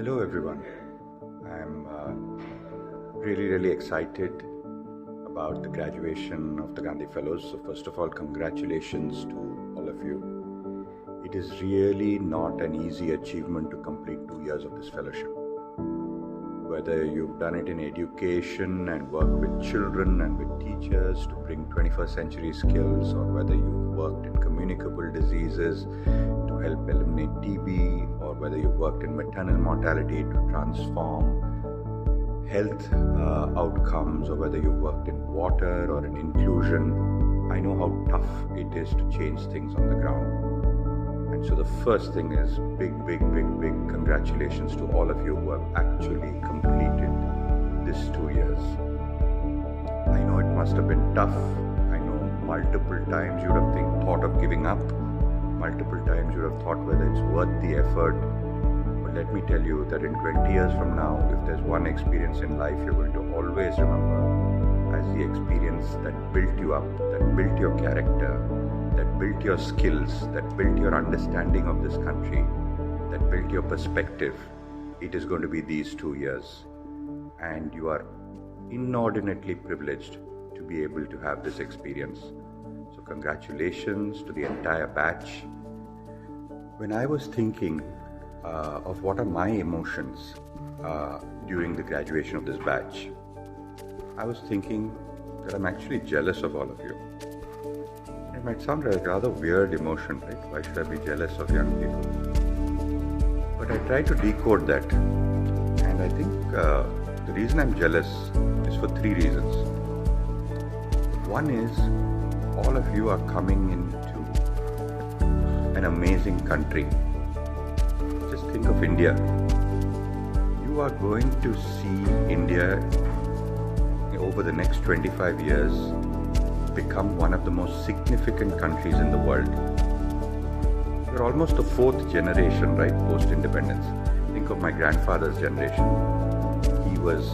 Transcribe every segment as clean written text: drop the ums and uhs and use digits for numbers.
Hello everyone. I'm really excited about the graduation of the Gandhi Fellows. So first of all, congratulations to all of you. It is really not an easy achievement to complete 2 years of this fellowship. Whether you've done it in education and work with children and with teachers to bring 21st century skills, or whether you've worked in communicable diseases to help eliminate TB, or whether you've worked in maternal mortality to transform health outcomes, or whether you've worked in water or in inclusion, I know how tough it is to change things on the ground. And so the first thing is big congratulations to all of you who have actually completed this 2 years. I know it must have been tough. I know multiple times you would have thought of giving up. Multiple times you would have thought whether it's worth the effort. But let me tell you that in 20 years from now, if there's one experience in life you're going to always remember as the experience that built you up, that built your character, that built your skills, that built your understanding of this country, that built your perspective, it is going to be these 2 years. And you are inordinately privileged to be able to have this experience. So congratulations to the entire batch. When I was thinking of what are my emotions during the graduation of this batch, I was thinking that I'm actually jealous of all of you. It might sound like a rather weird emotion, right? Why should I be jealous of young people? But I try to decode that. And I think the reason I'm jealous is for 3 reasons. One is all of you are coming into an amazing country. Just think of India. You are going to see India over the next 25 years become one of the most significant countries in the world. You're almost the 4th generation, right, post-independence. Think of my grandfather's generation. He was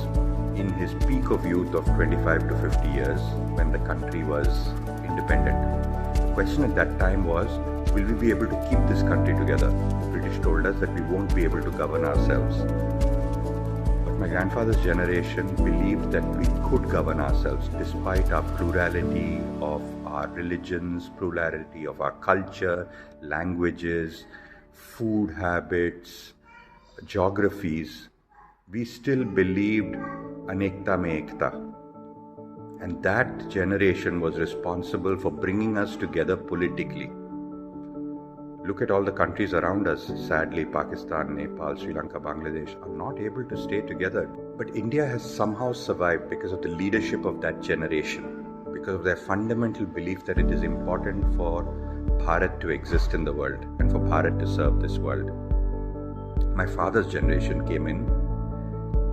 in his peak of youth of 25 to 50 years when the country was independent. The question at that time was, will we be able to keep this country together? The British told us that we won't be able to govern ourselves. My grandfather's generation believed that we could govern ourselves despite our plurality of our religions, plurality of our culture, languages, food habits, geographies. We still believed anekta mein ekta. And that generation was responsible for bringing us together politically. Look at all the countries around us. Sadly, Pakistan, Nepal, Sri Lanka, Bangladesh are not able to stay together. But India has somehow survived because of the leadership of that generation, because of their fundamental belief that it is important for Bharat to exist in the world and for Bharat to serve this world. My father's generation came in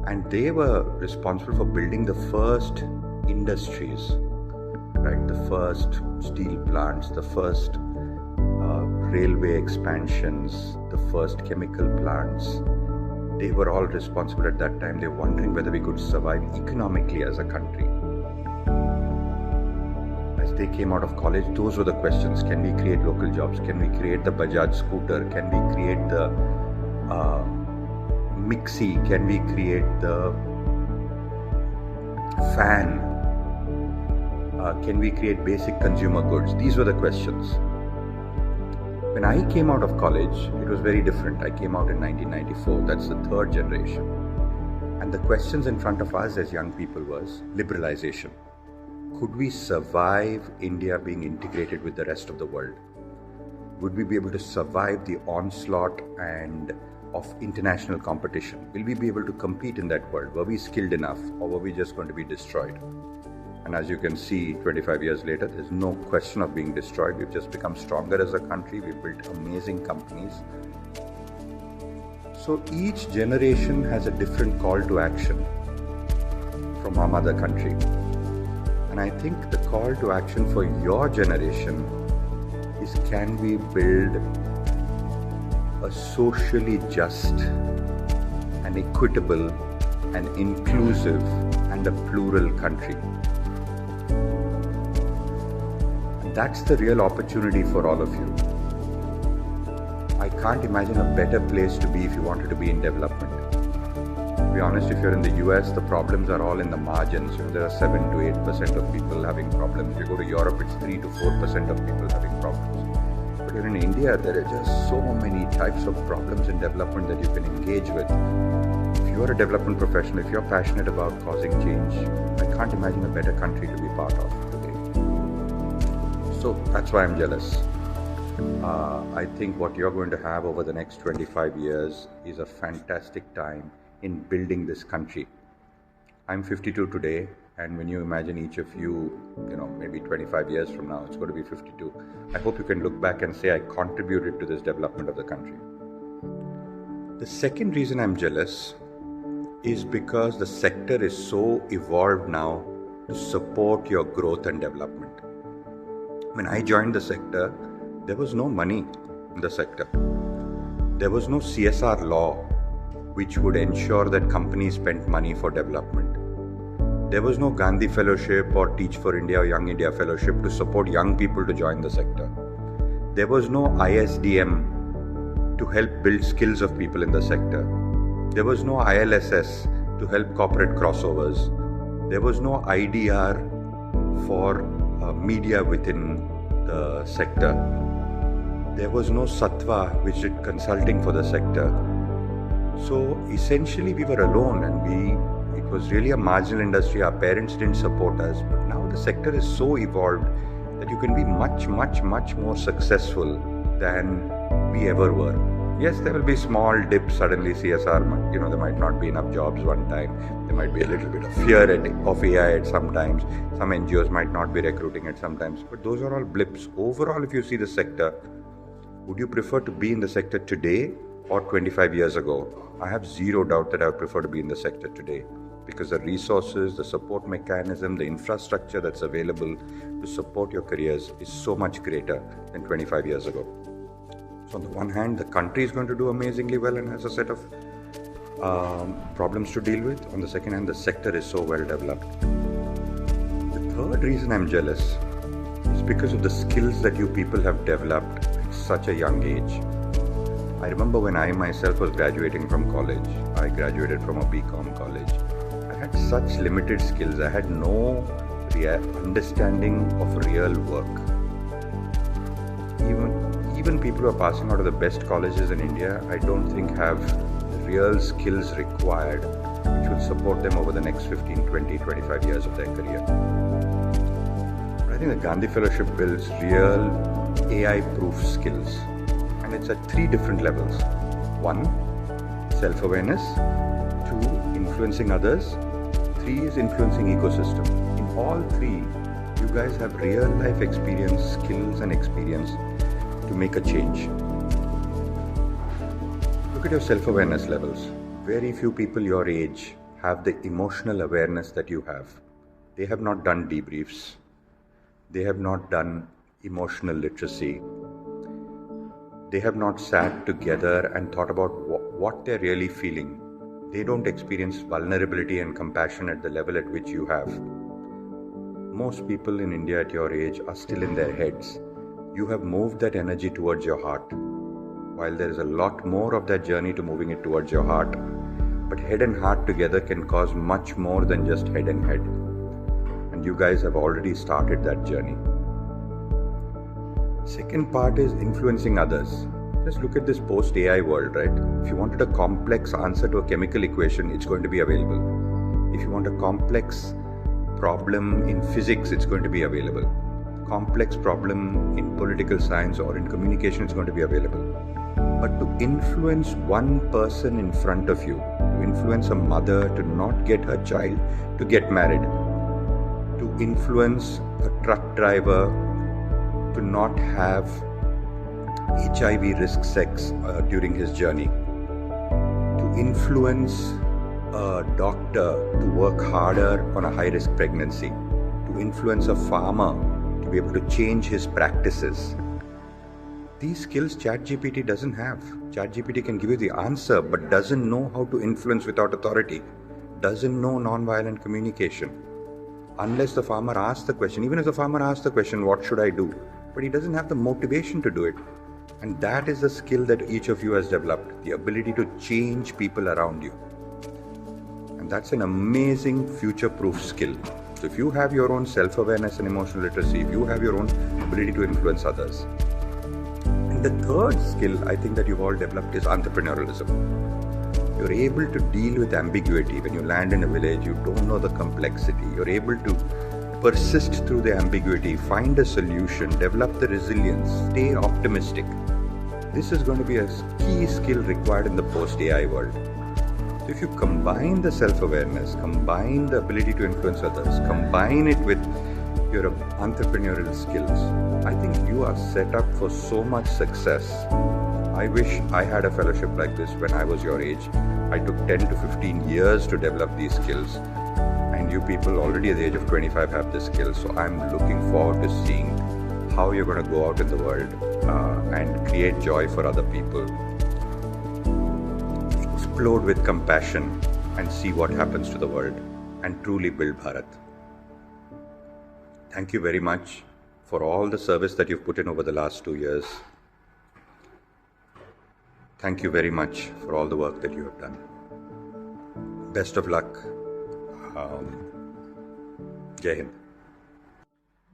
and they were responsible for building the first industries, right? The first steel plants, the first railway expansions, the first chemical plants. They were all responsible at that time. They were wondering whether we could survive economically as a country. As they came out of college, those were the questions. Can we create local jobs? Can we create the Bajaj scooter? Can we create the Mixie? Can we create the fan? Can we create basic consumer goods? These were the questions. When I came out of college, it was very different. I came out in 1994. That's the 3rd generation. And the questions in front of us as young people was liberalization. Could we survive India being integrated with the rest of the world? Would we be able to survive the onslaught and of international competition? Will we be able to compete in that world? Were we skilled enough, or were we just going to be destroyed? And as you can see, 25 years later, there's no question of being destroyed. We've just become stronger as a country. We've built amazing companies. So each generation has a different call to action from our mother country. And I think the call to action for your generation is, can we build a socially just and equitable and inclusive and a plural country? That's the real opportunity for all of you. I can't imagine a better place to be if you wanted to be in development. be honest, if you're in the US, the problems are all in the margins. There are 7 to 8% of people having problems. If you go to Europe, it's 3 to 4% of people having problems. But here in India, there are just so many types of problems in development that you can engage with. If you're a development professional, if you're passionate about causing change, I can't imagine a better country to be part of today. So that's why I'm jealous. I think what you're going to have over the next 25 years is a fantastic time in building this country. I'm 52 today, and when you imagine each of you, maybe 25 years from now, it's going to be 52. I hope you can look back and say I contributed to this development of the country. The second reason I'm jealous is because the sector is so evolved now to support your growth and development. When I joined the sector, there was no money in the sector. There was no CSR law which would ensure that companies spent money for development. There was no Gandhi Fellowship or Teach for India or Young India Fellowship to support young people to join the sector. There was no ISDM to help build skills of people in the sector. There was no ILSS to help corporate crossovers. There was no IDR for media within the sector. There was no Sattva which did consulting for the sector. So essentially we were alone, and it was really a marginal industry. Our parents didn't support us, but now the sector is so evolved that you can be much, much, much more successful than we ever were. Yes, there will be small dips. Suddenly CSR, there might not be enough jobs one time. There might be a little bit of fear of AI at some times. Some NGOs might not be recruiting at some times, but those are all blips. Overall, if you see the sector, would you prefer to be in the sector today or 25 years ago? I have zero doubt that I would prefer to be in the sector today, because the resources, the support mechanism, the infrastructure that's available to support your careers is so much greater than 25 years ago. So on the one hand, the country is going to do amazingly well and has a set of problems to deal with. On the second hand, the sector is so well developed. The third reason I'm jealous is because of the skills that you people have developed at such a young age. I remember when I myself was graduating from college, I graduated from a BCom college. I had such limited skills. I had no understanding of real work. Even people who are passing out of the best colleges in India, I don't think have the real skills required which will support them over the next 15, 20, 25 years of their career. I think the Gandhi Fellowship builds real AI-proof skills. And it's at 3 different levels. 1, self-awareness. 2, influencing others. 3 is influencing ecosystem. In all 3, you guys have real-life experience, skills and experience to make a change. Look at your self-awareness levels. Very few people your age have the emotional awareness that you have. They have not done debriefs. They have not done emotional literacy. They have not sat together and thought about what they're really feeling. They don't experience vulnerability and compassion at the level at which you have. Most people in India at your age are still in their heads. You have moved that energy towards your heart. While there is a lot more of that journey to moving it towards your heart, but head and heart together can cause much more than just head and head. And you guys have already started that journey. Second part is influencing others. Just look at this post-AI world, right? If you wanted a complex answer to a chemical equation, it's going to be available. If you want a complex problem in physics, it's going to be available. Complex problem in political science or in communication, it's going to be available. But to influence one person in front of you, to influence a mother to not get her child to get married, to influence a truck driver to not have HIV risk sex during his journey, to influence a doctor to work harder on a high-risk pregnancy, to influence a farmer to be able to change his practices. These skills ChatGPT doesn't have. ChatGPT can give you the answer but doesn't know how to influence without authority, doesn't know non-violent communication. Unless the farmer asks the question, even if the farmer asks the question, what should I do? But he doesn't have the motivation to do it. And that is the skill that each of you has developed, the ability to change people around you. And that's an amazing future-proof skill. So if you have your own self-awareness and emotional literacy, if you have your own ability to influence others. And the third skill I think that you've all developed is entrepreneurialism. You're able to deal with ambiguity. When you land in a village, you don't know the complexity. You're able to persist through the ambiguity, find a solution, develop the resilience, stay optimistic. This is going to be a key skill required in the post-AI world. So if you combine the self-awareness, combine the ability to influence others, combine it with your entrepreneurial skills, I think you are set up for so much success. I wish I had a fellowship like this when I was your age. I took 10 to 15 years to develop these skills, and you people already at the age of 25 have this skill. So I'm looking forward to seeing how you're going to go out in the world and create joy for other people. Explode with compassion and see what happens to the world and truly build Bharat. Thank you very much for all the service that you've put in over the last 2 years. Thank you very much for all the work that you have done. Best of luck. Jai Hind.